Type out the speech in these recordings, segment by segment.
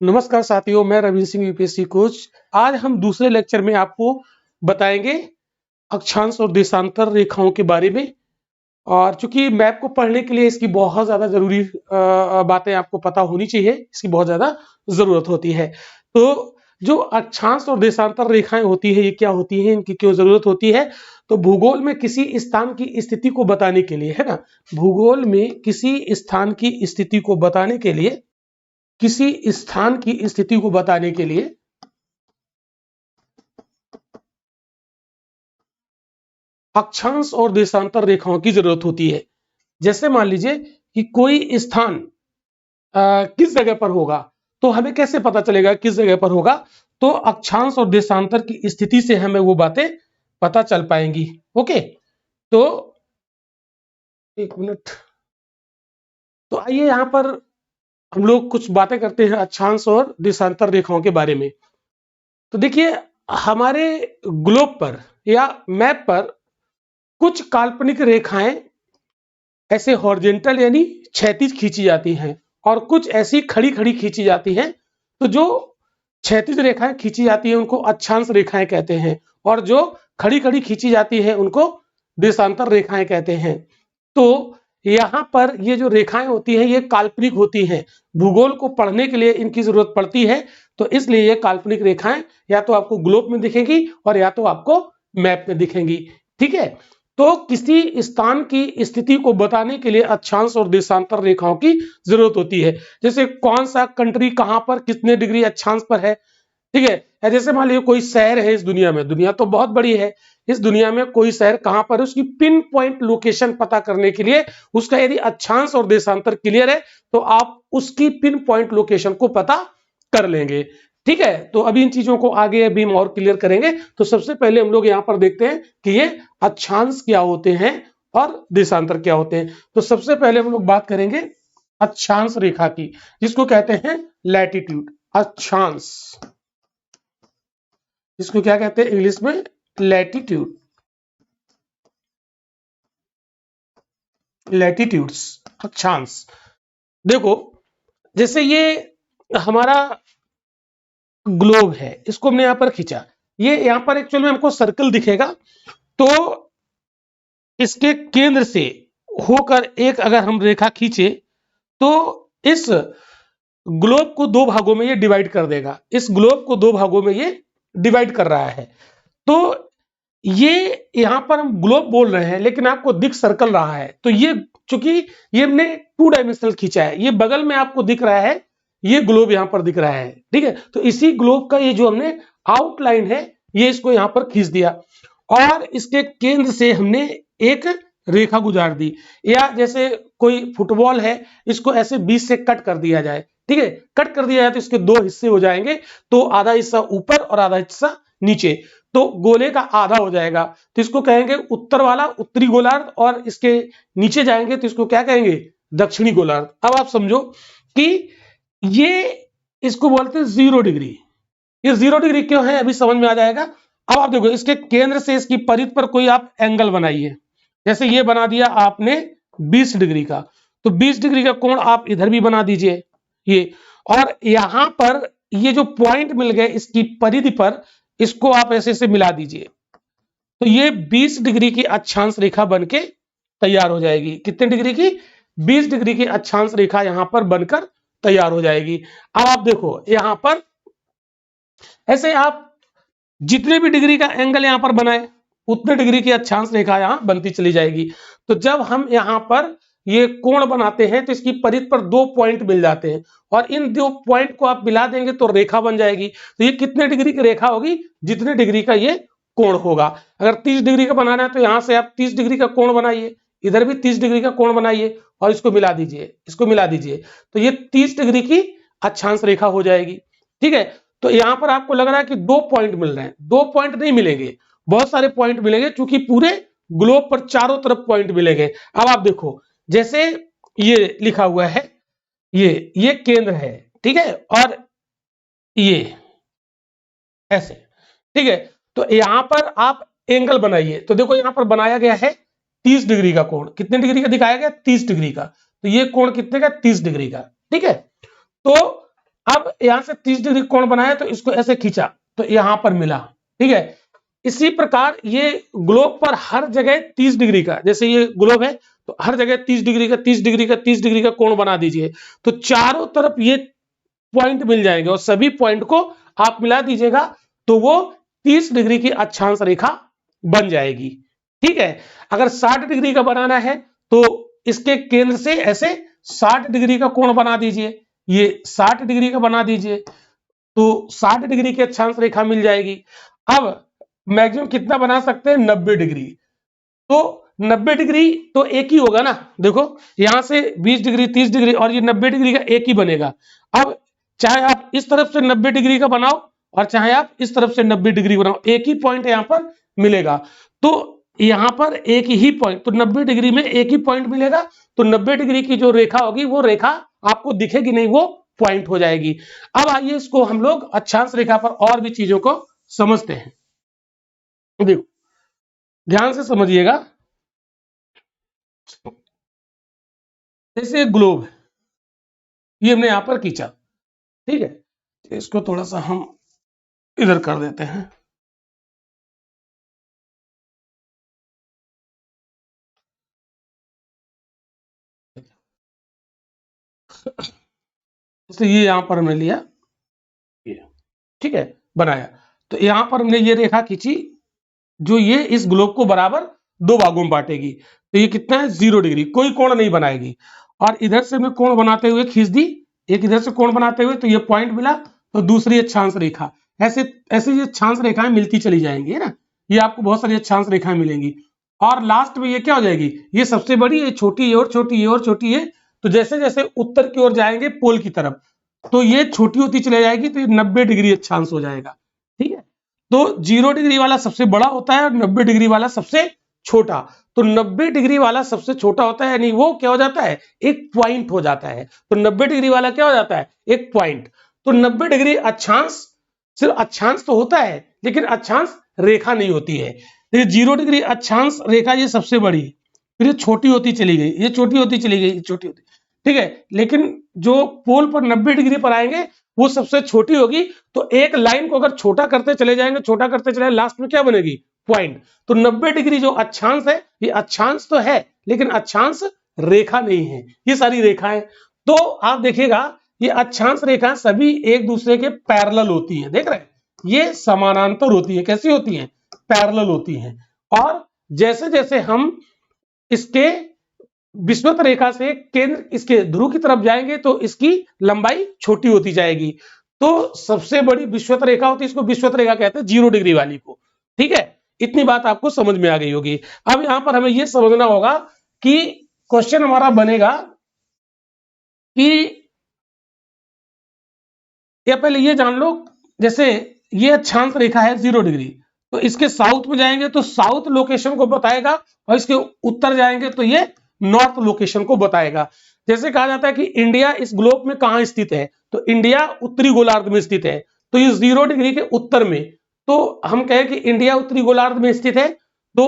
नमस्कार साथियों, मैं रविंद्र सिंह यूपीएससी कोच। आज हम दूसरे लेक्चर में आपको बताएंगे अक्षांश और देशांतर रेखाओं के बारे में। और चूंकि मैप को पढ़ने के लिए इसकी बहुत ज्यादा जरूरी बातें आपको पता होनी चाहिए, इसकी बहुत ज्यादा जरूरत होती है। तो जो अक्षांश और देशांतर रेखाएं होती है, ये क्या होती हैं, इनकी क्यों जरूरत होती है? तो भूगोल में किसी स्थान की स्थिति को बताने के लिए, है ना, भूगोल में किसी स्थान की स्थिति को बताने के लिए, किसी स्थान की स्थिति को बताने के लिए अक्षांश और देशांतर रेखाओं की जरूरत होती है। जैसे मान लीजिए कि कोई स्थान किस जगह पर होगा, तो हमें कैसे पता चलेगा किस जगह पर होगा? तो अक्षांश और देशांतर की स्थिति से हमें वो बातें पता चल पाएंगी। ओके, तो एक मिनट। तो आइए यहां पर हम लोग कुछ बातें करते हैं अक्षांश और देशांतर रेखाओं के बारे में। तो देखिए, हमारे ग्लोब पर या मैप पर कुछ काल्पनिक रेखाएं ऐसे हॉरिजॉन्टल यानी क्षैतिज खींची जाती हैं, और कुछ ऐसी खड़ी खड़ी खींची जाती हैं। तो जो क्षैतिज रेखाएं खींची जाती हैं उनको अक्षांश रेखाएं कहते हैं, और जो खड़ी खड़ी खींची जाती है उनको देशांतर रेखाएं कहते हैं। तो यहाँ पर ये जो रेखाएं होती हैं ये काल्पनिक होती हैं। भूगोल को पढ़ने के लिए इनकी जरूरत पड़ती है, तो इसलिए ये काल्पनिक रेखाएं या तो आपको ग्लोब में दिखेंगी और या तो आपको मैप में दिखेंगी। ठीक है, तो किसी स्थान की स्थिति को बताने के लिए अक्षांश और देशांतर रेखाओं की जरूरत होती है। जैसे कौन सा कंट्री कहां पर कितने डिग्री अक्षांश पर है। ठीक है, या जैसे मान लीजिए कोई शहर है इस दुनिया में, दुनिया तो बहुत बड़ी है, इस दुनिया में कोई शहर कहां पर है, उसकी पिन पॉइंट लोकेशन पता करने के लिए उसका यदि अक्षांश और देशांतर क्लियर है तो आप उसकी पिन पॉइंट लोकेशन को पता कर लेंगे। ठीक है, तो अभी इन चीजों को आगे अभी हम और क्लियर करेंगे। तो सबसे पहले हम लोग यहां पर देखते हैं कि ये अक्षांश क्या होते हैं और देशांतर क्या होते हैं। तो सबसे पहले हम लोग बात करेंगे अक्षांश रेखा की, जिसको कहते हैं लैटिट्यूड। अक्षांश, इसको क्या कहते हैं इंग्लिश में? लैटिट्यूड। लैटिट्यूड्स, अक्षांश। देखो, जैसे ये हमारा ग्लोब है, इसको हमने यहां पर खींचा, ये यहां पर एक्चुअल में हमको सर्कल दिखेगा। तो इसके केंद्र से होकर एक अगर हम रेखा खींचे तो इस ग्लोब को दो भागों में ये डिवाइड कर देगा। इस ग्लोब को दो भागों में ये डिवाइड कर रहा है। तो ये यहां पर हम ग्लोब बोल रहे हैं लेकिन आपको दिख सर्कल रहा है। तो ये चूंकि ये हमने 2 डायमेंशनल खींचा है, ये बगल में आपको दिख रहा है, ये ग्लोब यहां पर दिख रहा है। ठीक है, तो इसी ग्लोब का ये जो हमने आउटलाइन है ये इसको यहां पर खींच दिया, और इसके केंद्र से हमने एक रेखा गुजार दी। या जैसे कोई फुटबॉल है, इसको ऐसे बीच से कट कर दिया जाए। ठीक है, कट कर दिया जाए तो इसके दो हिस्से हो जाएंगे, तो आधा हिस्सा ऊपर और आधा हिस्सा नीचे, तो गोले का आधा हो जाएगा। तो इसको कहेंगे उत्तर वाला उत्तरी गोलार्ध, और इसके नीचे जाएंगे तो इसको क्या कहेंगे? दक्षिणी गोलार्ध। अब आप समझो कि ये इसको बोलते हैं 0 डिग्री। ये 0 डिग्री क्यों है अभी समझ में आ जाएगा। अब आप देखो, इसके केंद्र से इसकी परिध पर कोई आप एंगल बनाइए। जैसे ये बना दिया आपने 20 डिग्री का, तो 20 डिग्री का कोण आप इधर भी बना दीजिए ये, और यहां पर ये जो पॉइंट मिल गए इसकी परिधि पर, इसको आप ऐसे ऐसे मिला दीजिए, तो ये 20 डिग्री की अक्षांश रेखा बनके तैयार हो जाएगी। कितने डिग्री की? 20 डिग्री की अक्षांश रेखा यहां पर बनकर तैयार हो जाएगी। अब आप देखो यहां पर ऐसे आप जितने भी डिग्री का एंगल यहां पर बनाए उतने डिग्री की अक्षांश रेखा यहां बनती चली जाएगी। तो जब हम यहां पर ये कोण बनाते हैं तो इसकी परिध पर 2 पॉइंट मिल जाते हैं, और इन 2 पॉइंट को आप मिला देंगे तो रेखा बन जाएगी। तो ये कितने डिग्री की रेखा होगी? जितने डिग्री का ये कोण होगा। अगर 30 डिग्री का बनाना है तो यहां से आप 30 डिग्री का कोण बनाइए, इधर भी 30 डिग्री का कोण बनाइए, और इसको मिला दीजिए, इसको मिला दीजिए, तो ये 30 डिग्री की अक्षांश रेखा हो जाएगी। ठीक है, तो यहां पर आपको लग रहा है कि 2 पॉइंट मिल रहे हैं, 2 पॉइंट नहीं मिलेंगे, बहुत सारे पॉइंट मिलेंगे, क्योंकि पूरे ग्लोब पर चारों तरफ पॉइंट मिलेंगे। अब आप देखो, जैसे ये लिखा हुआ है, ये केंद्र है, ठीक है, और ये ऐसे। ठीक है, तो यहां पर आप एंगल बनाइए, तो देखो यहां पर बनाया गया है 30 डिग्री का कोण। कितने डिग्री का दिखाया गया? 30 डिग्री का। तो ये कोण कितने का? 30 डिग्री का। ठीक है, तो अब यहां से 30 डिग्री कोण बनाया तो इसको ऐसे खींचा तो यहां पर मिला, ठीक है। इसी प्रकार ये ग्लोब पर हर जगह 30 डिग्री का, जैसे ये ग्लोब है तो हर जगह 30 डिग्री का 30 डिग्री का 30 डिग्री का कोण बना दीजिए, तो चारों तरफ ये पॉइंट मिल जाएंगे और सभी पॉइंट को आप मिला दीजिएगा तो वो 30 डिग्री की अक्षांश रेखा बन जाएगी, ठीक है। अगर 60 डिग्री का बनाना है तो इसके केंद्र से ऐसे 60 डिग्री का कोण बना दीजिए, ये 60 डिग्री का बना दीजिए तो 60 डिग्री की अक्षांश रेखा मिल जाएगी। अब मैक्सिमम कितना बना सकते हैं, 90 डिग्री, तो 90 डिग्री तो एक ही होगा ना, देखो यहां से 20 डिग्री 30 डिग्री और ये 90 डिग्री का एक ही बनेगा। अब चाहे आप इस तरफ से 90 डिग्री का बनाओ और चाहे आप इस तरफ से 90 डिग्री बनाओ, एक ही पॉइंट यहां पर मिलेगा। तो यहां पर एक ही पॉइंट, तो 90 डिग्री में एक ही पॉइंट मिलेगा, तो 90 डिग्री की जो रेखा होगी वो रेखा आपको दिखेगी नहीं, वो पॉइंट हो जाएगी। अब आइए इसको हम लोग अक्षांश रेखा पर और भी चीजों को समझते हैं। देखो ध्यान से समझिएगा, जैसे ग्लोब है, ये हमने यहां पर खींचा, ठीक है, इसको थोड़ा सा हम इधर कर देते हैं। जैसे ये यहां पर हमने लिया, ये ठीक है, बनाया, तो यहां पर हमने ये रेखा खींची जो ये इस ग्लोब को बराबर दो भागों में बांटेगी, तो ये कितना है 0 डिग्री, कोई कोण नहीं बनाएगी। और इधर से हमने कोण बनाते हुए खींच दी, एक इधर से कोण बनाते हुए, तो ये पॉइंट मिला, तो दूसरी अक्षांश रेखा, ऐसे ऐसे ये अक्षांश रेखाएं मिलती चली जाएंगी, है ना, ये आपको बहुत सारी अक्षांश रेखाएं मिलेंगी। और लास्ट में ये क्या हो जाएगी, ये सबसे बड़ी, ये छोटी, ये और छोटी, ये और छोटी है, तो जैसे जैसे उत्तर की ओर जाएंगे पोल की तरफ, तो ये छोटी होती चली जाएगी, तो ये 90 डिग्री अक्षांश हो जाएगा, ठीक है। तो 0 डिग्री वाला सबसे बड़ा होता है और 90 डिग्री वाला सबसे छोटा, तो 90 डिग्री वाला सबसे छोटा होता है, यानी वो क्या हो जाता है, एक पॉइंट हो जाता है। तो 90 डिग्री वाला क्या हो जाता है, एक पॉइंट। तो 90 डिग्री अक्षांश, सिर्फ अक्षांश तो होता है लेकिन अक्षांश रेखा नहीं होती है। ये 0 डिग्री अक्षांश रेखा ये सबसे बड़ी, फिर ये छोटी होती चली गई, ये छोटी होती चली गई, ये छोटी होती, ठीक है। लेकिन जो पोल पर 90 डिग्री पर आएंगे वो सबसे छोटी होगी, तो एक लाइन को अगर छोटा करते चले जाएंगे, छोटा करते चले जाएंगे, लास्ट में क्या बनेगी, पॉइंट। तो 90 डिग्री जो अक्षांश है, ये अक्षांश तो है लेकिन अक्षांश रेखा नहीं है, ये सारी रेखाएं। तो आप देखिएगा ये अक्षांश रेखाएं सभी एक दूसरे के पैरेलल होती हैं, देख रहे हैं, ये समानांतर होती है, कैसी होती हैं, पैरेलल होती हैं। और जैसे जैसे हम इसके विषुवत रेखा से केंद्र इसके ध्रुव की तरफ जाएंगे तो इसकी लंबाई छोटी होती जाएगी। तो सबसे बड़ी विषुवत रेखा होती है, इसको विषुवत रेखा कहते हैं 0 डिग्री वाली को, ठीक है। इतनी बात आपको समझ में आ गई होगी। अब यहां पर हमें यह समझना होगा कि क्वेश्चन हमारा बनेगा कि, या पहले ये जान लो, जैसे ये अक्षांश रेखा है 0 डिग्री, तो इसके साउथ में जाएंगे तो साउथ लोकेशन को बताएगा और इसके उत्तर जाएंगे तो ये नॉर्थ लोकेशन को बताएगा। जैसे कहा जाता है कि इंडिया इस ग्लोब में कहां स्थित है, तो इंडिया उत्तरी गोलार्ध में स्थित है, तो ये 0 डिग्री के उत्तर में, तो हम कहें कि इंडिया उत्तरी गोलार्ध में स्थित है तो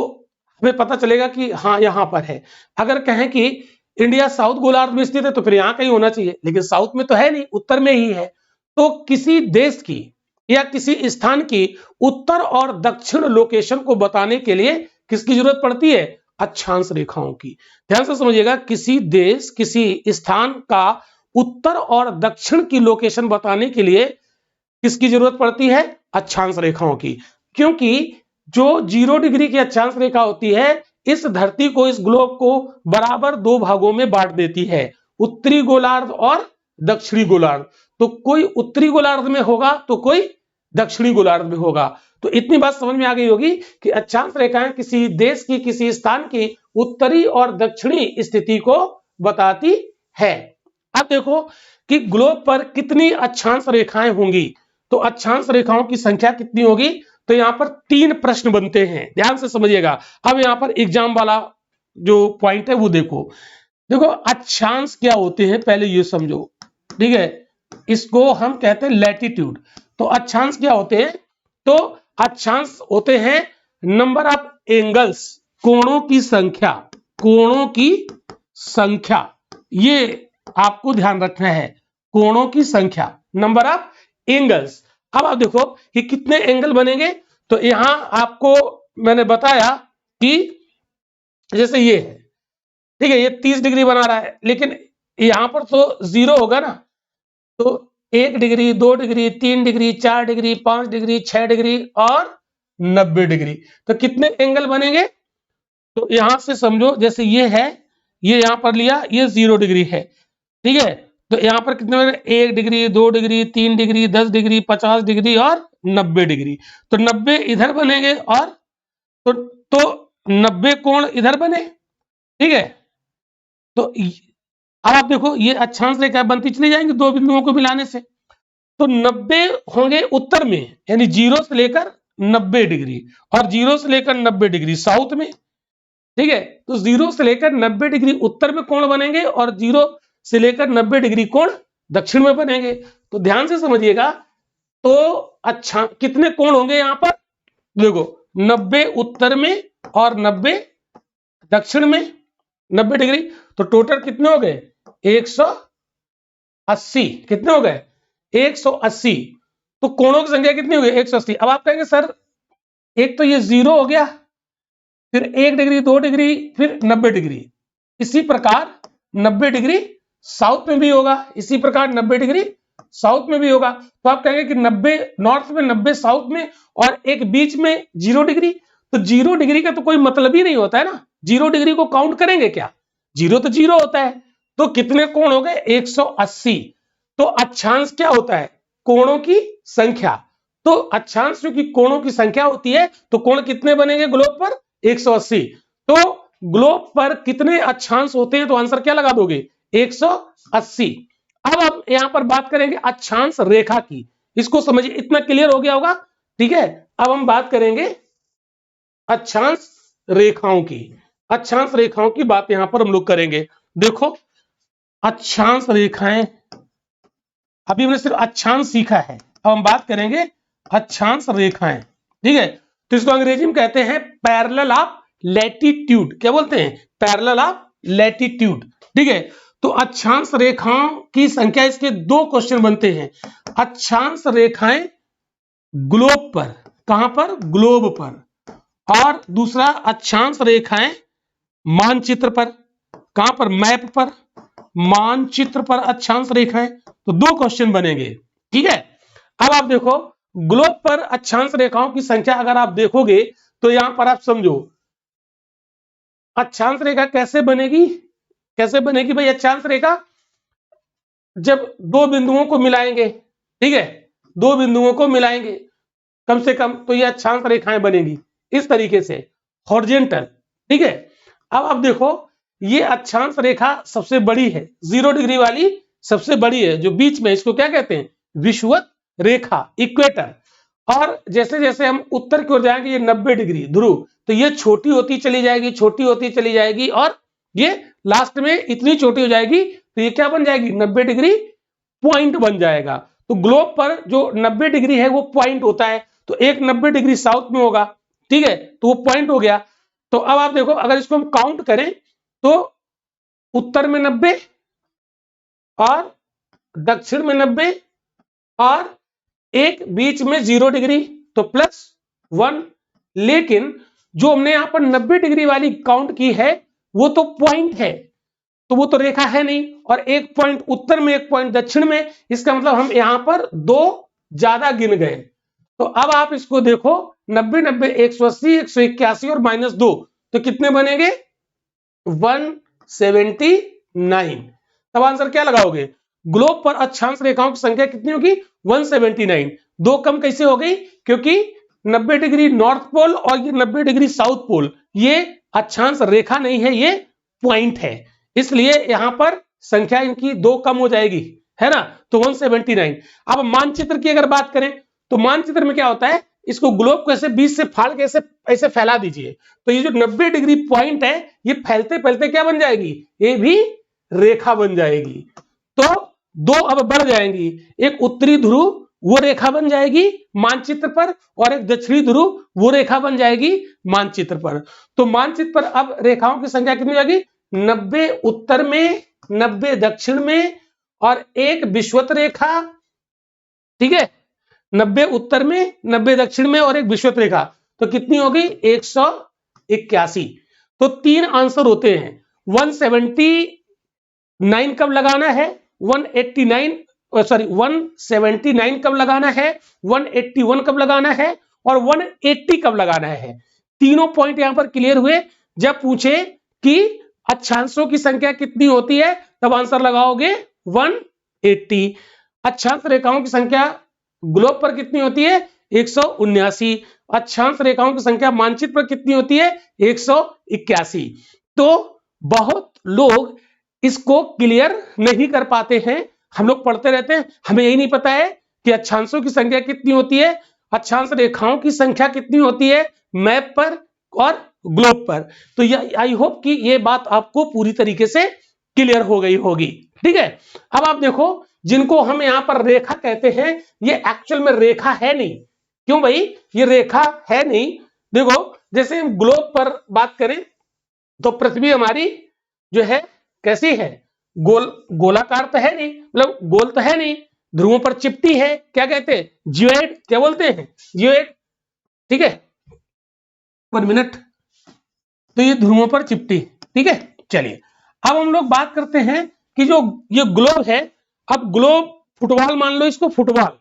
हमें पता चलेगा कि हाँ यहां पर है। अगर कहें कि इंडिया साउथ गोलार्ध में स्थित है तो फिर यहां कहीं होना चाहिए, लेकिन साउथ में तो है नहीं, उत्तर में ही है। तो किसी देश की या किसी स्थान की उत्तर और दक्षिण लोकेशन को बताने के लिए किसकी जरूरत पड़ती है, अक्षांश रेखाओं की। ध्यान से समझिएगा, किसी देश किसी स्थान का उत्तर और दक्षिण की लोकेशन बताने के लिए किसकी जरूरत पड़ती है, अक्षांश रेखाओं की। क्योंकि जो 0 डिग्री की अक्षांश रेखा होती है इस धरती को, इस ग्लोब को बराबर दो भागों में बांट देती है, उत्तरी गोलार्ध और दक्षिणी गोलार्ध। तो कोई उत्तरी गोलार्ध में होगा तो कोई दक्षिणी गोलार्ध में होगा। तो इतनी बात समझ में आ गई होगी कि अक्षांश रेखाएं किसी देश की, किसी स्थान की उत्तरी और दक्षिणी स्थिति को बताती है। अब देखो कि ग्लोब पर कितनी अक्षांश रेखाएं होंगी, तो अक्षांश रेखाओं की संख्या कितनी होगी, तो यहां पर 3 प्रश्न बनते हैं, ध्यान से समझिएगा। अब यहां पर एग्जाम वाला जो पॉइंट है वो देखो, देखो अक्षांश क्या होते हैं पहले ये समझो, ठीक है। इसको हम कहते हैं लैटिट्यूड। तो अक्षांश क्या होते हैं, तो अक्षांश होते हैं नंबर ऑफ एंगल्स, कोणों की संख्या, कोणों की संख्या, ये आपको ध्यान रखना है, कोणों की संख्या, नंबर ऑफ एंगल्स। अब आप देखो कि कितने एंगल बनेंगे, तो यहां आपको मैंने बताया कि जैसे ये है, ठीक है, ये 30 डिग्री बना रहा है, लेकिन यहां पर तो 0 होगा ना, तो 1 degree, 2 degree, 3 degree, 4 degree, 5 degree, 6 degree और 90 डिग्री। तो कितने एंगल बनेंगे, तो यहां से समझो जैसे ये है, ये यहां पर लिया, ये 0 डिग्री है, ठीक है, तो यहां पर कितने बने, 1 degree, 2 degree, 3 degree, 10 degree, 50 degree और 90 डिग्री। तो 90 इधर बनेंगे और तो 90 कोण इधर बने, ठीक है। तो अब आप देखो ये अक्षांश रेखा बनती चली जाएंगी दो बिंदुओं को मिलाने से, तो 90 होंगे उत्तर में, यानी 0 से लेकर 90 डिग्री, और 0 से लेकर 90 डिग्री साउथ में, ठीक है। तो 0 से लेकर 90 डिग्री उत्तर में कोण बनेंगे और 0 से लेकर 90 डिग्री कोण दक्षिण में बनेंगे। तो ध्यान से समझिएगा, तो अच्छा कितने कोण होंगे यहां पर, देखो 90 उत्तर में और 90 दक्षिण में, 90 डिग्री, तो टोटल कितने हो गए, 180। कितने हो गए, 180। तो कोणों की संख्या कितनी हो गई, 180। अब आप कहेंगे सर एक तो ये 0 हो गया, फिर 1 डिग्री, 2 डिग्री, फिर 90 डिग्री, इसी प्रकार 90 डिग्री साउथ में भी होगा, इसी प्रकार 90 डिग्री साउथ में भी होगा। तो आप कहेंगे कि 90 नॉर्थ में, 90 साउथ में, और एक बीच में 0 डिग्री। तो 0 डिग्री का तो कोई मतलब ही नहीं होता है ना, 0 डिग्री को काउंट करेंगे क्या, 0 तो 0 होता है। तो कितने कोण हो गए, 180। तो अक्षांश क्या होता है, कोणों की संख्या। तो अक्षांश क्योंकि कोणों की संख्या होती है, तो कोण कितने बनेंगे ग्लोब पर, 180। तो ग्लोब पर कितने अक्षांश होते हैं, तो आंसर क्या लगा दोगे, 180। अब आप यहां पर बात करेंगे अक्षांश रेखा की, इसको समझिए, इतना क्लियर हो गया होगा, ठीक है। अब हम बात करेंगे अक्षांश रेखाओं की, अक्षांश रेखाओं की बात यहां पर हम लोग करेंगे। देखो अक्षांश रेखाएं, अभी हमने सिर्फ अक्षांश सीखा है, अब हम बात करेंगे अक्षांश रेखाएं, ठीक है। तो इसको अंग्रेजी में कहते हैं पैरेलल ऑफ लैटिट्यूड, क्या बोलते हैं, पैरेलल ऑफ लैटिट्यूड, ठीक है। तो अक्षांश रेखाओं की संख्या, इसके दो क्वेश्चन बनते हैं। अक्षांश रेखाएं ग्लोब पर, कहां पर, ग्लोब पर, और दूसरा अक्षांश रेखाएं मानचित्र पर, कहां पर, मैप पर, मानचित्र पर अक्षांश रेखाएं। तो दो क्वेश्चन बनेंगे, ठीक है। अब आप देखो ग्लोब पर अक्षांश रेखाओं की संख्या अगर आप देखोगे, तो यहां पर आप समझो अक्षांश रेखा कैसे बनेगी, कैसे बनेगी भाई अक्षांश रेखा, जब दो बिंदुओं को मिलाएंगे, ठीक है, दो बिंदुओं को मिलाएंगे कम से कम, तो ये अक्षांश रेखाएं बनेगी इस तरीके से, हॉरिजॉन्टल, ठीक है। अब आप देखो ये अक्षांश रेखा सबसे बड़ी है, 0 डिग्री वाली सबसे बड़ी है, जो बीच में, इसको क्या कहते हैं, विषुवत रेखा, इक्वेटर। और जैसे जैसे हम उत्तर की ओर जाएंगे, ये 90 डिग्री ध्रुव, तो ये छोटी होती चली जाएगी, छोटी होती चली जाएगी, और ये लास्ट में इतनी छोटी हो जाएगी, तो ये क्या बन जाएगी, 90 डिग्री पॉइंट बन जाएगा। तो ग्लोब पर जो 90 डिग्री है वो पॉइंट होता है, तो एक 90 डिग्री साउथ में होगा, ठीक है, तो वो पॉइंट हो गया। तो अब आप देखो अगर इसको हम काउंट करें, तो उत्तर में 90 और दक्षिण में 90 और एक बीच में 0 डिग्री, तो +1। लेकिन जो हमने यहां पर 90 डिग्री वाली काउंट की है, वो तो पॉइंट है, तो वो तो रेखा है नहीं, और एक पॉइंट उत्तर में, एक पॉइंट दक्षिण में, इसका मतलब हम यहां पर दो ज्यादा गिन गए। तो अब आप इसको देखो 90 90 180 181 और -2, तो कितने बनेंगे, 179। तब आंसर क्या लगाओगे, ग्लोब पर अक्षांश रेखाओं की संख्या कितनी होगी, 179। दो कम कैसे हो गई, क्योंकि 90 डिग्री नॉर्थ पोल और ये 90 डिग्री साउथ पोल, ये अक्षांश रेखा नहीं है, ये पॉइंट है, इसलिए यहां पर संख्या इनकी दो कम हो जाएगी, है ना, तो 179। अब मानचित्र की अगर बात करें, तो मानचित्र में क्या होता है, इसको ग्लोब को ऐसे बीच से फाड़ के ऐसे ऐसे फैला दीजिए, तो ये जो 90 डिग्री पॉइंट है, ये फैलते फैलते क्या बन जाएगी, ये भी रेखा बन जाएगी। तो दो अब बढ़ जाएंगी, एक उत्तरी ध्रुव वो रेखा बन जाएगी मानचित्र पर, और एक दक्षिणी ध्रुव वो रेखा बन जाएगी मानचित्र पर। तो मानचित्र पर अब रेखाओं की संख्या कितनी हो जाएगी, 90 उत्तर में, 90 दक्षिण में, और एक विषुवत रेखा ठीक है, 90 उत्तर में, 90 दक्षिण में और एक विषुवत रेखा, तो कितनी हो गई 181। तो 3 आंसर होते हैं। 179 कब लगाना है, 189 सॉरी 179 कब लगाना है, 181 कब लगाना है और 180 कब लगाना है। तीनों पॉइंट यहां पर क्लियर हुए। जब पूछे कि अक्षांशों की संख्या कितनी होती है, तब आंसर लगाओगे 180। अक्षांश रेखाओं की संख्या ग्लोब पर कितनी होती है, 179। अक्षांश रेखाओं की संख्या मानचित्र पर कितनी होती है, 181। तो बहुत लोग इसको क्लियर नहीं कर पाते हैं। हम लोग पढ़ते रहते हैं, हमें यही नहीं पता है कि अक्षांशों की संख्या कितनी होती है, अक्षांश रेखाओं की संख्या कितनी होती है मैप पर और ग्लोब पर। तो आई होप कि ये बात आपको पूरी तरीके से क्लियर हो गई होगी। ठीक है, अब आप देखो, जिनको हम यहां पर रेखा कहते हैं, ये एक्चुअल में रेखा है नहीं। क्यों भाई, ये रेखा है नहीं। देखो, जैसे हम ग्लोब पर बात करें तो पृथ्वी हमारी जो है कैसी है, गोलाकार तो है नहीं, मतलब गोल तो है नहीं, ध्रुवों पर चिपटी है, क्या कहते हैं, जियोइड, क्या बोलते हैं, जियोइड। ठीक है, 1 मिनट। तो ये ध्रुवों पर चिपटी, ठीक है। चलिए, अब हम लोग बात करते हैं कि जो ये ग्लोब है, अब ग्लोब फुटबॉल मान लो इसको, फुटबॉल,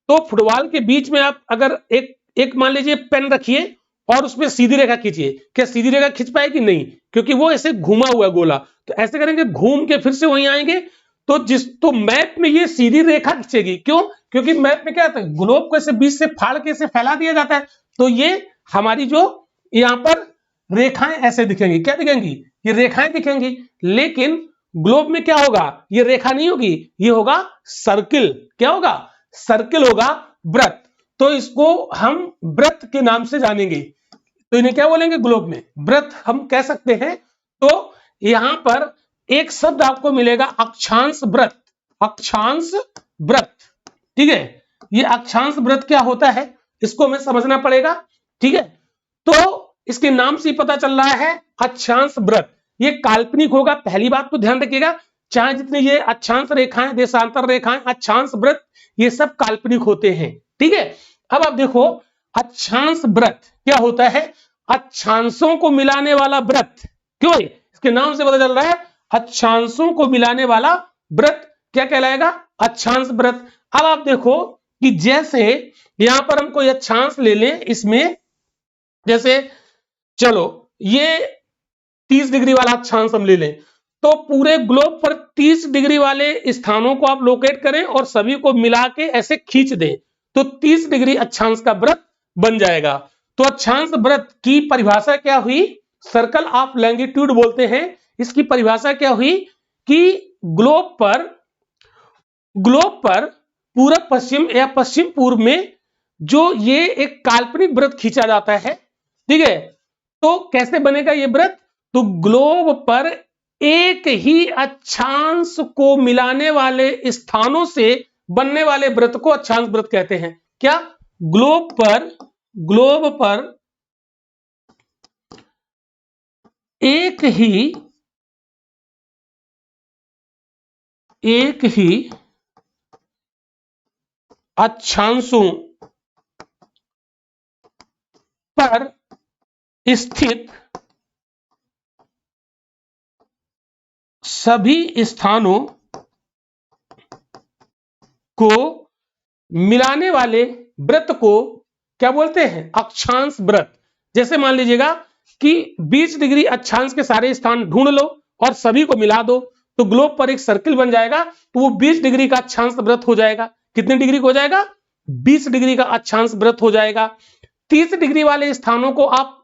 तो फुटबॉल के बीच में आप अगर एक मान लीजिए पेन रखिए और उसमें सीधी रेखा खींचिए, क्या सीधी रेखा खींच पाएगी, नहीं, क्योंकि वो ऐसे घुमा हुआ गोला। तो ऐसे करेंगे, घूम के फिर से वहीं आएंगे, तो मैप में ये सीधी रेखा खींचेगी। क्यों, क्योंकि मैप में क्या होता है, ग्लोब को ऐसे बीच से फाड़ के ऐसे फैला दिया जाता है, तो ये हमारी जो यहां पर रेखाएं ऐसे दिखेंगी, क्या दिखेंगी, ये रेखाएं दिखेंगी। लेकिन ग्लोब में क्या होगा, ये रेखा नहीं होगी, ये होगा सर्किल। क्या होगा, सर्किल होगा, वृत्त। तो इसको हम वृत्त के नाम से जानेंगे। तो इन्हें क्या बोलेंगे, ग्लोब में वृत्त हम कह सकते हैं। तो यहां पर एक शब्द आपको मिलेगा, अक्षांश वृत्त। अक्षांश वृत्त, ठीक है। ये अक्षांश वृत्त क्या होता है, इसको हमें समझना पड़ेगा। ठीक है, तो इसके नाम से पता चल रहा है अक्षांश वृत्त, ये काल्पनिक होगा। पहली बात तो ध्यान रखिएगा, चाहे जितने ये अक्षांश रेखाएं, देशांतर रेखाएं, अक्षांश वृत्त, ये सब काल्पनिक होते हैं। ठीक है, अब आप देखो, अक्षांश वृत्त क्या होता है, अक्षांशों को मिलाने वाला वृत्त। क्यों, इसके नाम से पता चल रहा है अक्षांशों को मिलाने वाला वृत्त क्या कहलाएगा, अक्षांश वृत्त। अब आप देखो कि जैसे यहां पर हम कोई अक्षांश ले लें, इसमें जैसे चलो ये 30 डिग्री वाला अक्षांश हम ले लें, तो पूरे ग्लोब पर 30 डिग्री वाले स्थानों को आप लोकेट करें और सभी को मिला के ऐसे खींच दें, तो 30 डिग्री अक्षांश का वृत्त बन जाएगा। तो अक्षांश वृत्त की परिभाषा क्या हुई, सर्कल ऑफ लैंगिट्यूड बोलते हैं। इसकी परिभाषा क्या हुई कि ग्लोब पर पूरब पश्चिम या पश्चिम पूर्व में जो ये एक काल्पनिक वृत्त खींचा जाता है। ठीक है, तो कैसे बनेगा ये वृत्त, तो ग्लोब पर एक ही अक्षांश को मिलाने वाले स्थानों से बनने वाले वृत्त को अक्षांश वृत्त कहते हैं। क्या, ग्लोब पर एक ही अक्षांशों पर स्थित सभी स्थानों को मिलाने वाले वृत्त को क्या बोलते हैं, अक्षांश वृत्त। जैसे मान लीजिएगा कि 20 डिग्री अक्षांश के सारे स्थान ढूंढ लो और सभी को मिला दो, तो ग्लोब पर एक सर्किल बन जाएगा, तो वो 20 डिग्री का अक्षांश वृत्त हो जाएगा। कितने डिग्री का हो जाएगा, 20 डिग्री का अक्षांश वृत्त हो जाएगा। 30 डिग्री वाले स्थानों को आप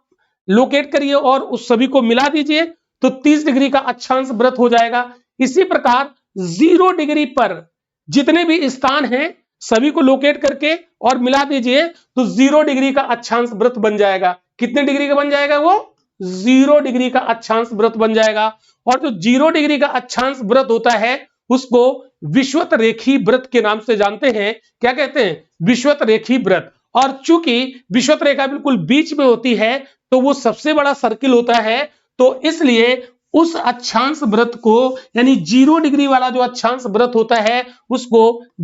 लोकेट करिए और उस सभी को मिला दीजिए, तो 30 डिग्री का अक्षांश वृत्त हो जाएगा। इसी प्रकार 0 डिग्री पर जितने भी स्थान हैं सभी को लोकेट करके और मिला दीजिए, तो 0 डिग्री का अक्षांश वृत्त बन जाएगा। कितने डिग्री का बन जाएगा, वो 0 डिग्री का अक्षांश वृत्त बन जाएगा। और जो 0 डिग्री का अक्षांश वृत्त होता है उसको विषुवत रेखी वृत्त के नाम से जानते हैं। क्या कहते हैं, विषुवत रेखी वृत्त। और चूंकि विषुवत रेखा बिल्कुल बीच में होती है, तो वो सबसे बड़ा सर्किल होता है, तो इसलिए उस अक्षांश वृत्त को, यानी 0 डिग्री वाला जो अक्षांश वृत्त होता है उसको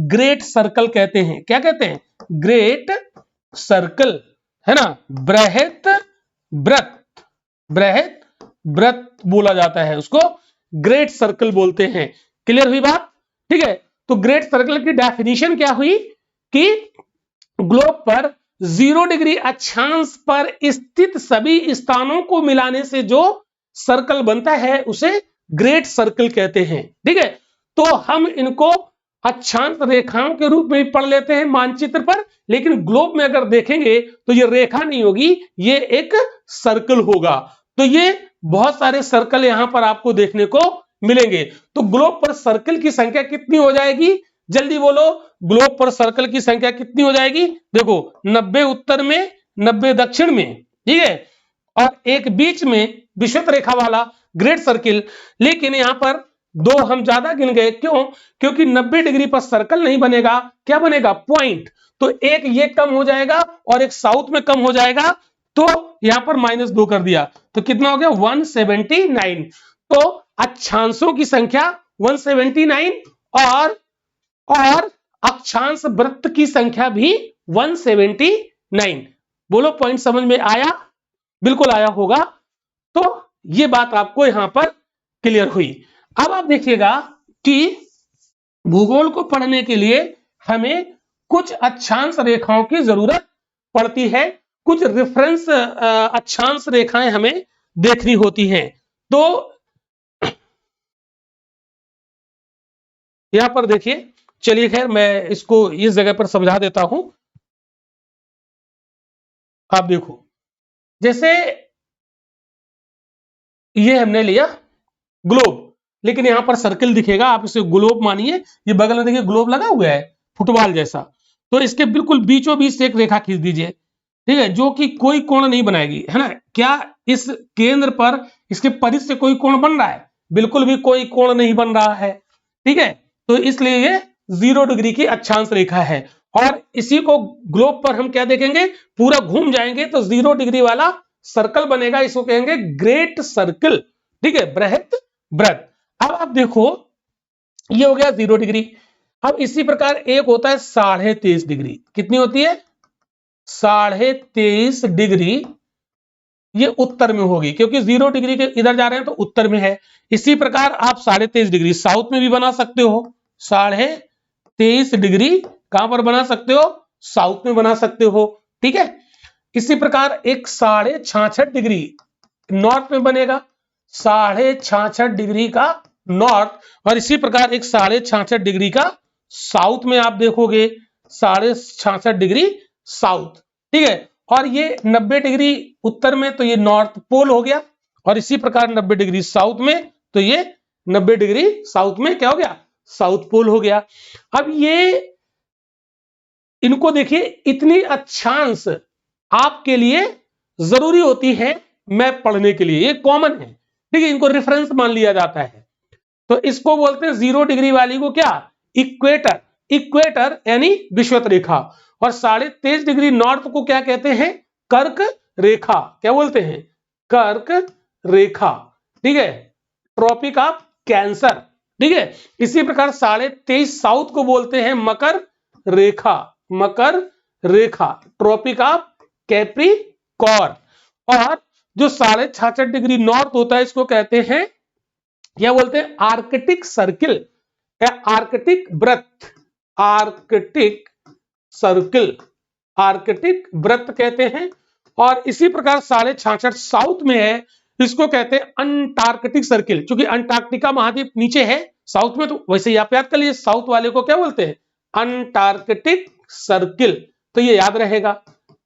ग्रेट सर्कल कहते हैं। क्या कहते हैं? ग्रेट सर्कल, है ना, बृहत वृत्त, बृहत वृत्त बोला जाता है, उसको ग्रेट सर्कल बोलते हैं। क्लियर हुई बात? ठीक है, तो ग्रेट सर्कल की डेफिनेशन क्या हुई कि ग्लोब पर 0 डिग्री अक्षांश पर स्थित सभी स्थानों को मिलाने से जो सर्कल बनता है उसे ग्रेट सर्कल कहते हैं। ठीक है, तो हम इनको अक्षांश रेखाओं के रूप में भी पढ़ लेते हैं मानचित्र पर, लेकिन ग्लोब में अगर देखेंगे तो ये रेखा नहीं होगी, ये एक सर्कल होगा। तो ये बहुत सारे सर्कल यहां पर आपको देखने को मिलेंगे। तो ग्लोब पर सर्कल की संख्या कितनी हो जाएगी? जल्दी बोलो, ग्लोब पर सर्कल की संख्या कितनी हो जाएगी? देखो, 90 उत्तर में, 90 दक्षिण में, ठीक है, और एक बीच में विषुवत रेखा वाला ग्रेट सर्किल। लेकिन यहां पर 2 हम ज्यादा गिन गए, क्यों? क्योंकि 90 डिग्री पर सर्कल नहीं बनेगा, क्या बनेगा? पॉइंट। तो एक ये कम हो जाएगा और एक साउथ में कम हो जाएगा, तो यहां पर -2 कर दिया, तो कितना हो गया? 179। तो अक्षांशों की संख्या 179 और अक्षांश वृत्त की संख्या भी 179। बोलो, पॉइंट समझ में आया? बिल्कुल आया होगा। तो ये बात आपको यहां पर क्लियर हुई। अब आप देखिएगा कि भूगोल को पढ़ने के लिए हमें कुछ अक्षांश रेखाओं की जरूरत पड़ती है, कुछ रेफरेंस अक्षांश रेखाएं हमें देखनी होती हैं। तो यहां पर देखिए, चलिए खैर मैं इसको इस जगह पर समझा देता हूं। आप देखो, जैसे ये हमने लिया ग्लोब, लेकिन यहां पर सर्कल दिखेगा, आप इसे ग्लोब मानिए। ये बगल में देखिए ग्लोब लगा हुआ है फुटबॉल जैसा, तो इसके बिल्कुल बीचों बीच से एक रेखा खींच दीजिए, ठीक है, जो कि कोई कोण नहीं बनाएगी, है ना। क्या इस केंद्र पर इसके परिध से कोई कोण बन रहा है? बिल्कुल भी कोई कोण नहीं बन रहा है, ठीक है। तो इसलिए ये 0 डिग्री की अक्षांश रेखा है। और इसी को ग्लोब पर हम क्या देखेंगे? पूरा घूम जाएंगे तो 0 डिग्री वाला सर्कल बनेगा, इसको कहेंगे ग्रेट सर्कल, ठीक है, बृहत वृत्त। अब आप देखो, ये हो गया 0 डिग्री। अब इसी प्रकार एक होता है 23.5 डिग्री। कितनी होती है? 23.5 डिग्री। ये उत्तर में होगी, क्योंकि 0 डिग्री के इधर जा रहे हैं तो उत्तर में है। इसी प्रकार आप 23.5 डिग्री साउथ में भी बना सकते हो। 23.5 डिग्री कहां पर बना सकते हो? साउथ में बना सकते हो, ठीक है। इसी प्रकार एक 66.5 डिग्री नॉर्थ में बनेगा, 66.5 डिग्री का नॉर्थ। और इसी प्रकार एक 66.5 डिग्री का साउथ में आप देखोगे, 66.5 डिग्री साउथ, ठीक है। और ये 90 डिग्री उत्तर में, तो ये नॉर्थ पोल हो गया। और इसी प्रकार 90 डिग्री साउथ में, तो ये 90 डिग्री साउथ में क्या हो गया? साउथ पोल हो गया। अब ये इनको देखिए, इतनी अक्षांश आपके लिए जरूरी होती है मैप पढ़ने के लिए, ये कॉमन है, ठीक है, इनको रेफरेंस मान लिया जाता है। तो इसको बोलते हैं 0 डिग्री वाली को क्या? इक्वेटर, इक्वेटर यानी विषुवत रेखा। और 23.5 डिग्री नॉर्थ को क्या कहते हैं? कर्क रेखा। क्या बोलते हैं? कर्क रेखा, ठीक है, ट्रॉपिक ऑफ कैंसर, ठीक है। इसी प्रकार 23.5 साउथ को बोलते हैं मकर रेखा, मकर रेखा, ट्रॉपिक ऑफ कैप्रिकॉर्न। और जो 66.5 डिग्री नॉर्थ होता है इसको कहते हैं, क्या बोलते हैं? आर्कटिक सर्किल या आर्कटिक वृत्त, आर्कटिक सर्किल, आर्कटिक वृत्त कहते हैं। और इसी प्रकार 66.5 साउथ में है, इसको कहते हैं अंटार्कटिक सर्किल। क्योंकि अंटार्कटिका महाद्वीप नीचे है साउथ में, तो वैसे ही आप याद कर लीजिए, साउथ वाले को क्या बोलते हैं? Antarctic circle. तो ये याद रहेगा,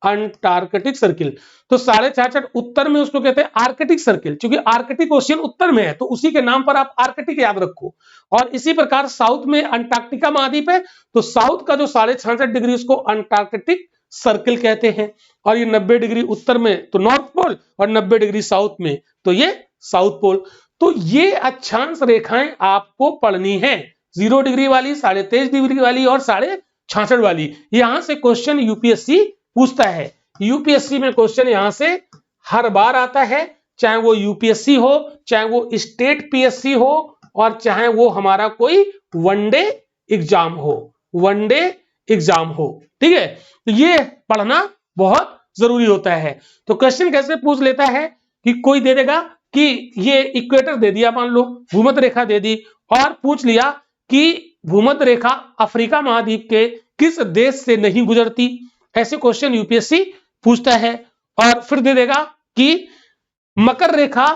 अंटार्कटिक सर्किल। तो 66.5 उत्तर में उसको कहते हैं आर्कटिक सर्किल, क्योंकि आर्कटिक ओशियन उत्तर में है, तो उसी के नाम पर आप आर्कटिक याद रखो। और इसी प्रकार साउथ में अंटार्कटिका महाद्वीप है, तो साउथ का जो 66.5 डिग्री उसको अंटार्कटिक सर्किल कहते हैं। और ये 90 डिग्री उत्तर में तो नॉर्थ पोल, और 90 डिग्री साउथ में तो ये साउथ पोल। तो ये अक्षांश रेखाएं आपको पढ़नी है, 0 डिग्री वाली, 23.5 डिग्री वाली और 66.5 वाली। यहां से क्वेश्चन यूपीएससी पूछता है, यूपीएससी में क्वेश्चन यहां से हर बार आता है, चाहे वो यूपीएससी हो, चाहे वो स्टेट पीएससी हो, और चाहे वो हमारा कोई वनडे एग्जाम हो, वनडे एग्जाम हो। ठीक है, तो ये पढ़ना बहुत जरूरी होता है। तो क्वेश्चन कैसे पूछ लेता है कि कोई दे देगा कि ये इक्वेटर दे दिया, मान लो भूमध्य रेखा दे दी, और पूछ लिया कि भूमध्य रेखा अफ्रीका महाद्वीप के किस देश से नहीं गुजरती। ऐसे क्वेश्चन यूपीएससी पूछता है। और फिर दे देगा कि मकर रेखा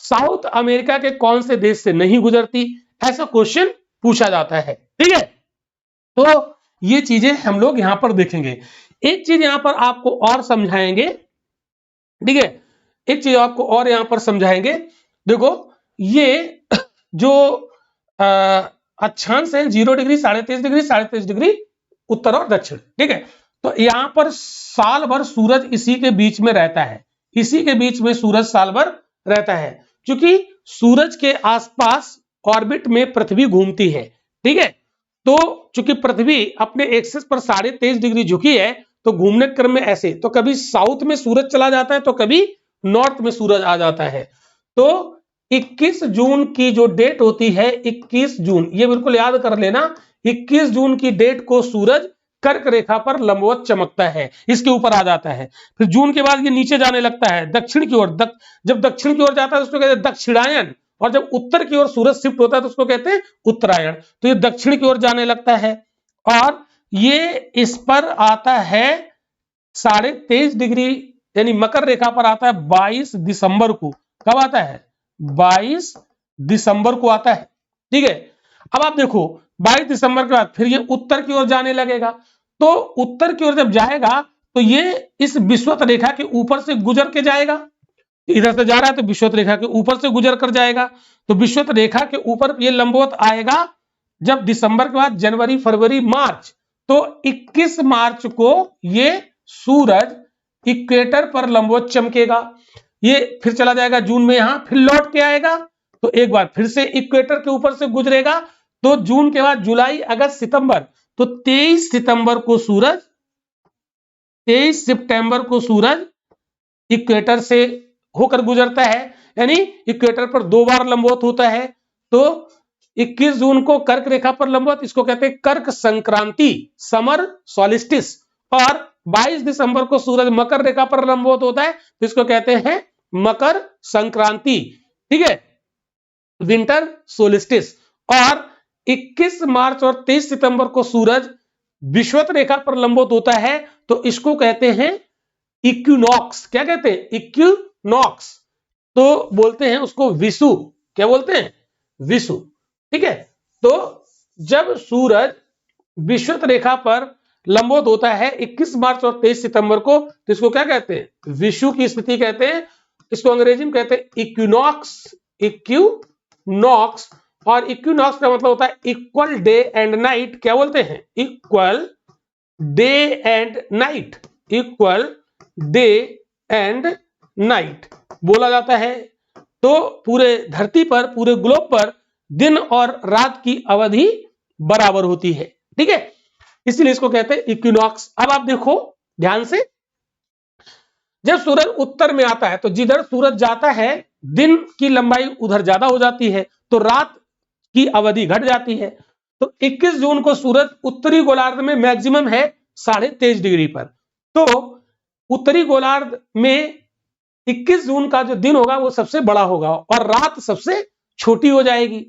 साउथ अमेरिका के कौन से देश से नहीं गुजरती। ऐसा क्वेश्चन पूछा जाता है। ठीक है, तो ये चीजें हम लोग यहां पर देखेंगे। एक चीज यहां पर आपको और समझाएंगे। ठीक है, एक चीज आपको और यहां पर समझाएंगे। देखो, ये जो अक्षांश है 0 डिग्री, 23.5 डिग्री, 23.5 डिग्री उत्तर और दक्षिण। ठीक है, तो यहां पर साल भर सूरज इसी के बीच में रहता है, इसी के बीच में सूरज साल भर रहता है, क्योंकि सूरज के आसपास ऑर्बिट में पृथ्वी घूमती है। ठीक है, तो चूंकि पृथ्वी अपने एक्सिस पर 23.5 डिग्री झुकी है, तो घूमने के क्रम में ऐसे तो कभी साउथ में सूरज चला जाता है, तो कभी नॉर्थ में सूरज आ जाता है। तो 21 जून की जो डेट होती है, 21 जून, ये बिल्कुल याद कर लेना, 21 जून की डेट को सूरज कर्क रेखा पर लंबवत चमकता है, इसके ऊपर आ जाता है। फिर जून के बाद ये नीचे जाने लगता है दक्षिण की ओर। जब दक्षिण की ओर जाता है तो उसको कहते हैं दक्षिणायन, और जब उत्तर की ओर सूरज शिफ्ट होता है तो उसको कहते हैं उत्तरायण। तो ये दक्षिण की ओर जाने लगता है, और ये इस पर आता है 23.5 डिग्री, यानी मकर रेखा पर आता है 22 दिसंबर को। कब आता है? 22 दिसंबर को आता है। ठीक है, अब आप देखो 22 दिसंबर के बाद फिर ये उत्तर की ओर जाने लगेगा। तो उत्तर की ओर जब जाएगा तो ये इस विषुवत रेखा के ऊपर से गुजर के जाएगा, इधर से जा रहा है तो विषुवत रेखा के ऊपर से गुजर कर जाएगा। तो विषुवत रेखा के ऊपर ये लंबवत आएगा जब दिसंबर के बाद जनवरी, फरवरी, मार्च, तो 21 मार्च को ये सूरज इक्वेटर पर लंबवत चमकेगा। ये फिर चला जाएगा जून में, यहां फिर लौट के आएगा, तो एक बार फिर से इक्वेटर के ऊपर से गुजरेगा। तो जून के बाद जुलाई, अगस्त, सितंबर, तो 23 सितंबर को सूरज, 23 सितंबर को सूरज इक्वेटर से होकर गुजरता है, यानी इक्वेटर पर 2 बार लंबवत होता है। तो 21 जून को कर्क रेखा पर लंबवत, इसको कहते हैं कर्क संक्रांति, समर सॉलिस्टिस। और 22 दिसंबर को सूरज मकर रेखा पर लंबवत होता है, तो इसको कहते हैं मकर संक्रांति। ठीक है, विंटर सोलिस्टिस। और 21 मार्च और 23 सितंबर को सूरज विषुवत रेखा पर लंबवत होता है, तो इसको कहते हैं इक्विनॉक्स। क्या कहते हैं? इक्विनॉक्स। तो बोलते हैं उसको विषु। क्या बोलते हैं? विषु। ठीक है, तो जब सूरज विषुवत रेखा पर लंबवत होता है 21 मार्च और 23 सितंबर को, तो इसको क्या कहते हैं? विषु की स्थिति कहते हैं। इसको अंग्रेजी में कहते हैं इक्विनॉक्स, इक्विनॉक्स। और इक्विनॉक्स का मतलब होता है इक्वल डे एंड नाइट। क्या बोलते हैं? Equal day and night, equal day and night बोला जाता है। तो पूरे धरती पर, पूरे ग्लोब पर दिन और रात की अवधि बराबर होती है। ठीक है, इसलिए इसको कहते हैं इक्विनॉक्स। अब आप देखो ध्यान से, जब सूरज उत्तर में आता है तो जिधर सूरज जाता है दिन की लंबाई उधर ज्यादा हो जाती है, तो रात की अवधि घट जाती है। तो 21 जून को सूरज उत्तरी गोलार्ध में मैक्सिमम है 23.5 डिग्री पर। तो उत्तरी गोलार्ध में 21 जून का जो दिन होगा वो सबसे बड़ा होगा और रात सबसे छोटी हो जाएगी।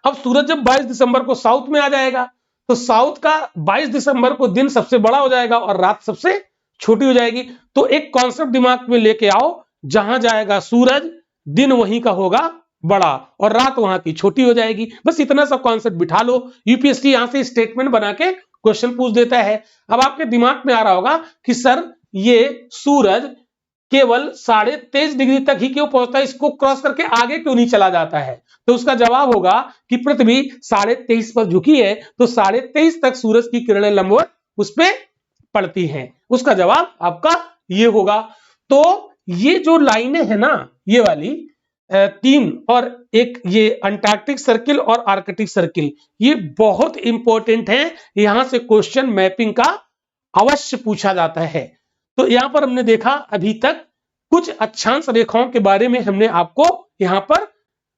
अब सूरज जब 22 दिसंबर को साउथ में आ जाएगा, तो साउथ का 22 दिसंबर को दिन सबसे बड़ा हो जाएगा और रात सबसे छोटी हो जाएगी। तो एक कॉन्सेप्ट दिमाग में लेके आओ, जहां जाएगा सूरज दिन वहीं का होगा बड़ा और रात वहां की छोटी हो जाएगी। बस इतना सा कॉन्सेप्ट बिठा लो। यूपीएससी यहां से स्टेटमेंट बना के क्वेश्चन पूछ देता है। अब आपके दिमाग में आ रहा होगा कि सर ये सूरज केवल 23.5 डिग्री तक ही क्यों पहुंचता है, इसको क्रॉस करके आगे क्यों नहीं चला जाता है? तो उसका जवाब होगा कि पृथ्वी 23.5 पर झुकी है, तो 23.5 तक सूरज की किरणें लंबवत उस पर पड़ती हैं। उसका जवाब आपका ये होगा। तो ये जो लाइनें हैं ना, ये वाली 3 और एक ये अंटार्कटिक सर्किल और आर्कटिक सर्किल, ये बहुत इंपॉर्टेंट है। यहां से क्वेश्चन मैपिंग का अवश्य पूछा जाता है। तो यहां पर हमने देखा अभी तक कुछ अक्षांश रेखाओं के बारे में हमने आपको यहां पर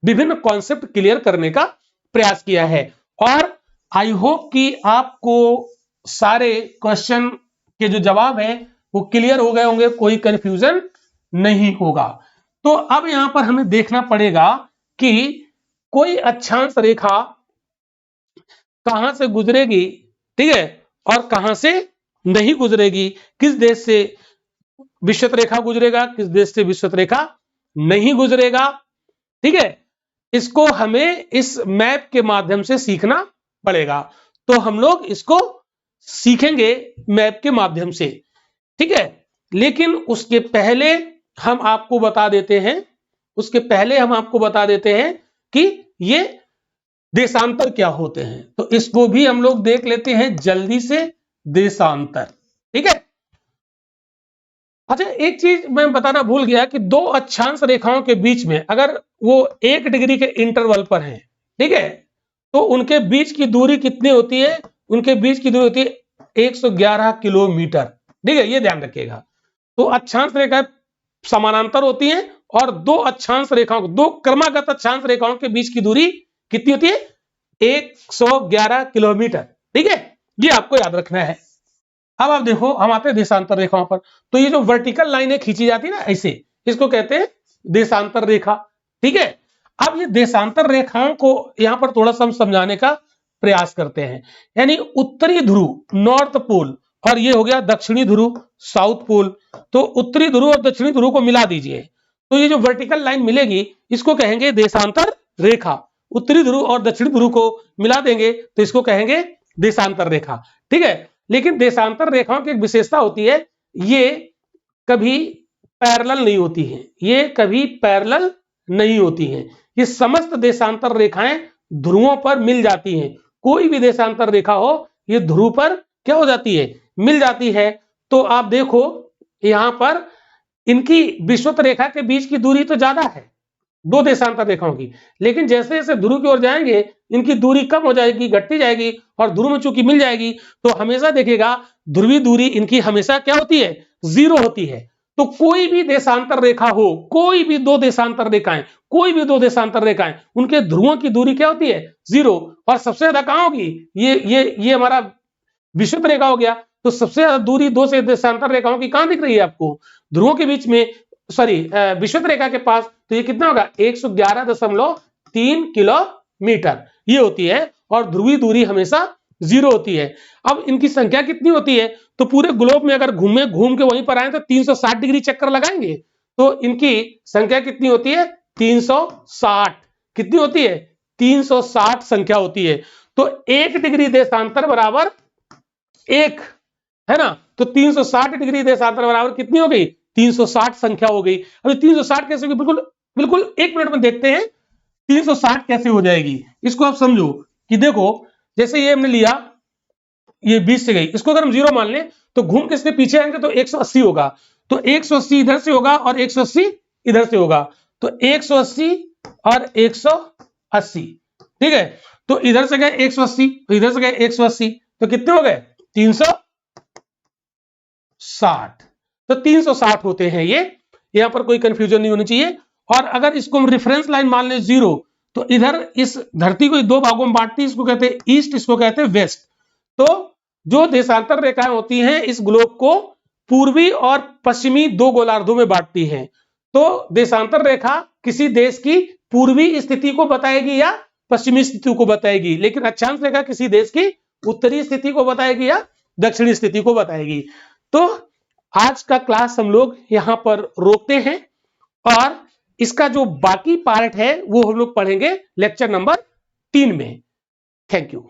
विभिन्न कॉन्सेप्ट क्लियर करने का प्रयास किया है और आई होप कि आपको सारे क्वेश्चन के जो जवाब है वो क्लियर हो गए होंगे, कोई कंफ्यूजन नहीं होगा। तो अब यहां पर हमें देखना पड़ेगा कि कोई अक्षांश रेखा कहां से गुजरेगी, ठीक है, और कहां से नहीं गुजरेगी, किस देश से विषुवत रेखा गुजरेगा, किस देश से विषुवत रेखा नहीं गुजरेगा, ठीक है, इसको हमें इस मैप के माध्यम से सीखना पड़ेगा। तो हम लोग इसको सीखेंगे मैप के माध्यम से, ठीक है। लेकिन उसके पहले हम आपको बता देते हैं कि ये देशांतर क्या होते हैं, तो इसको भी हम लोग देख लेते हैं जल्दी से, देशांतर, ठीक है। अच्छा, एक चीज मैं बताना भूल गया कि दो अक्षांश रेखाओं के बीच में अगर वो 1 डिग्री के इंटरवल पर हैं, ठीक है, तो उनके बीच की दूरी कितनी होती है, उनके बीच की दूरी होती है 111 किलोमीटर, ठीक है, ये ध्यान रखिएगा। तो अक्षांश रेखाएं समानांतर होती हैं और दो क्रमागत अक्षांश रेखाओं के बीच की दूरी कितनी होती है, 111 किलोमीटर, ठीक है, ये आपको याद रखना है। अब आप देखो, हम आते हैं देशांतर रेखाओं पर। तो ये जो वर्टिकल लाइनें खींची जाती है ना ऐसे, इसको कहते हैं देशांतर रेखा, ठीक है। अब ये देशांतर रेखाओं को यहां पर थोड़ा सा हम समझाने का प्रयास करते हैं। यानी उत्तरी ध्रुव नॉर्थ पोल और ये हो गया दक्षिणी ध्रुव साउथ पोल। तो उत्तरी ध्रुव और दक्षिणी ध्रुव को मिला दीजिए, तो ये जो वर्टिकल लाइन मिलेगी इसको कहेंगे देशांतर रेखा। उत्तरी ध्रुव और दक्षिणी ध्रुव को मिला देंगे तो इसको कहेंगे देशांतर रेखा, ठीक है। लेकिन देशांतर रेखाओं की एक विशेषता होती है, ये कभी पैरेलल नहीं होती हैं, ये कभी पैरेलल नहीं होती हैं। ये समस्त देशांतर रेखाएं ध्रुवों पर मिल जाती हैं। कोई भी देशांतर रेखा हो ये ध्रुव पर क्या हो जाती है, मिल जाती है। तो आप देखो यहां पर इनकी विषुवत रेखा के बीच की दूरी तो ज्यादा है दो देशांतर रेखाओं की, लेकिन जैसे जैसे ध्रुव की ओर जाएंगे इनकी दूरी कम हो जाएगी, घटती जाएगी, और ध्रुव में चूंकि मिल जाएगी तो हमेशा देखिएगा ध्रुवीय दूरी इनकी हमेशा क्या होती है, 0 होती है। तो कोई भी देशांतर रेखा हो, कोई भी दो देशांतर रेखाएं, उनके ध्रुवों की दूरी क्या होती है, 0। और सबसे ज्यादा कहां होगी, ये हमारा विषुवत रेखा हो गया। तो सबसे ज्यादा दूरी दो से देशांतर रेखाओं की कहां दिख रही है आपको, ध्रुवों के बीच में, सॉरी विषुवत रेखा के पास। तो ये कितना होगा, 111.3 किलोमीटर ये होती है, और ध्रुवीय दूरी हमेशा 0 होती है। अब इनकी संख्या कितनी होती है, तो पूरे ग्लोब में अगर घूम के वहीं पर आए तो 360 डिग्री चक्कर लगाएंगे, तो इनकी संख्या कितनी होती है, 360। कितनी होती है, 360 संख्या होती है। तो 1 डिग्री देशांतर बराबर 1 है ना, तो 360 डिग्री देशांतर बराबर कितनी हो गई, 360 संख्या हो गई। अभी 360 कैसे होगी, बिल्कुल 1 मिनट में देखते हैं 360 कैसे हो जाएगी। इसको आप समझो कि देखो, जैसे ये हमने लिया, ये 20 से गई, इसको अगर हम 0 मान लें तो घूम के इसके पीछे आएंगे तो 180 होगा। तो 180 इधर से होगा और 180 इधर से होगा, तो 180 और 180, ठीक है। तो इधर से गए 180, इधर से गए 180, तो कितने हो गए, 360। तो 360 होते हैं ये, यहां पर कोई कंफ्यूजन नहीं होनी चाहिए। और अगर इसको हम रेफरेंस लाइन मान लें 0, तो इधर इस धरती को 2 भागों में बांटती है, इसको कहते हैं ईस्ट, इसको कहते हैं वेस्ट। तो जो देशांतर रेखाएं होती हैं इस ग्लोब को पूर्वी और पश्चिमी 2 गोलार्धों में बांटती हैं। तो देशांतर रेखा किसी देश की पूर्वी स्थिति को बताएगी या पश्चिमी स्थिति को बताएगी, लेकिन अक्षांश रेखा किसी देश की उत्तरी स्थिति को बताएगी या दक्षिणी स्थिति को बताएगी। तो आज का क्लास हम लोग यहां पर रोकते हैं, और इसका जो बाकी पार्ट है वो हम लोग पढ़ेंगे लेक्चर नंबर 3 में। Thank you.